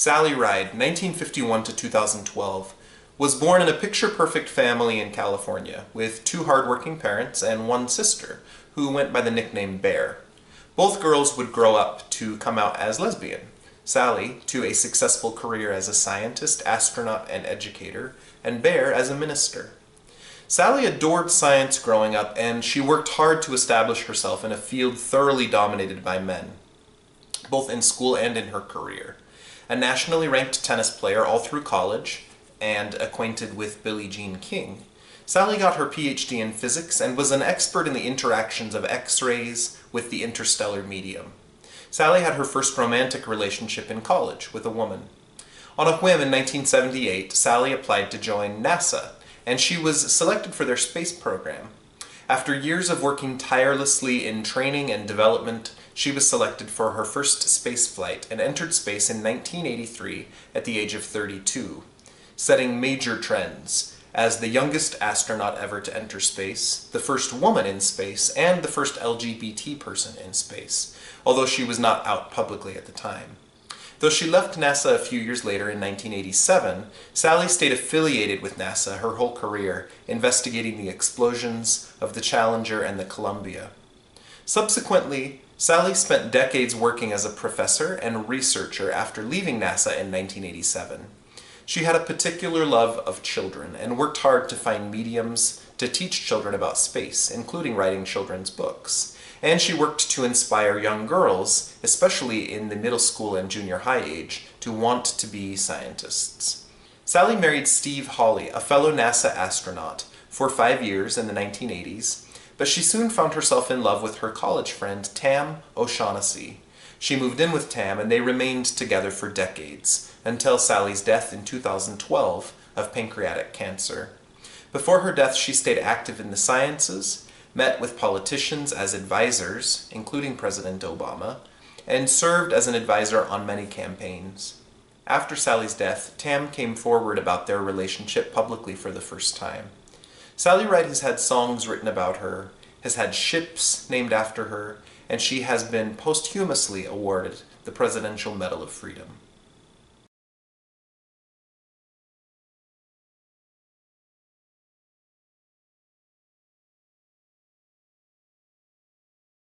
Sally Ride, 1951 to 2012, was born in a picture-perfect family in California, with two hardworking parents and one sister, who went by the nickname Bear. Both girls would grow up to come out as lesbian. Sally to a successful career as a scientist, astronaut, and educator, and Bear as a minister. Sally adored science growing up, and she worked hard to establish herself in a field thoroughly dominated by men, both in school and in her career. A nationally ranked tennis player all through college, and acquainted with Billie Jean King, Sally got her PhD in physics and was an expert in the interactions of X-rays with the interstellar medium. Sally had her first romantic relationship in college with a woman. On a whim in 1978, Sally applied to join NASA, and she was selected for their space program. After years of working tirelessly in training and development, she was selected for her first space flight and entered space in 1983 at the age of 32, setting major trends as the youngest astronaut ever to enter space, the first woman in space, and the first LGBT person in space, although she was not out publicly at the time. Though she left NASA a few years later in 1987, Sally stayed affiliated with NASA her whole career, investigating the explosions of the Challenger and the Columbia. Subsequently, Sally spent decades working as a professor and researcher after leaving NASA in 1987. She had a particular love of children and worked hard to find mediums to teach children about space, including writing children's books. And she worked to inspire young girls, especially in the middle school and junior high age, to want to be scientists. Sally married Steve Hawley, a fellow NASA astronaut, for 5 years in the 1980s, but she soon found herself in love with her college friend Tam O'Shaughnessy. She moved in with Tam and they remained together for decades, until Sally's death in 2012 of pancreatic cancer. Before her death, she stayed active in the sciences, met with politicians as advisors, including President Obama, and served as an advisor on many campaigns. After Sally's death, Tam came forward about their relationship publicly for the first time. Sally Ride has had songs written about her, has had ships named after her, and she has been posthumously awarded the Presidential Medal of Freedom.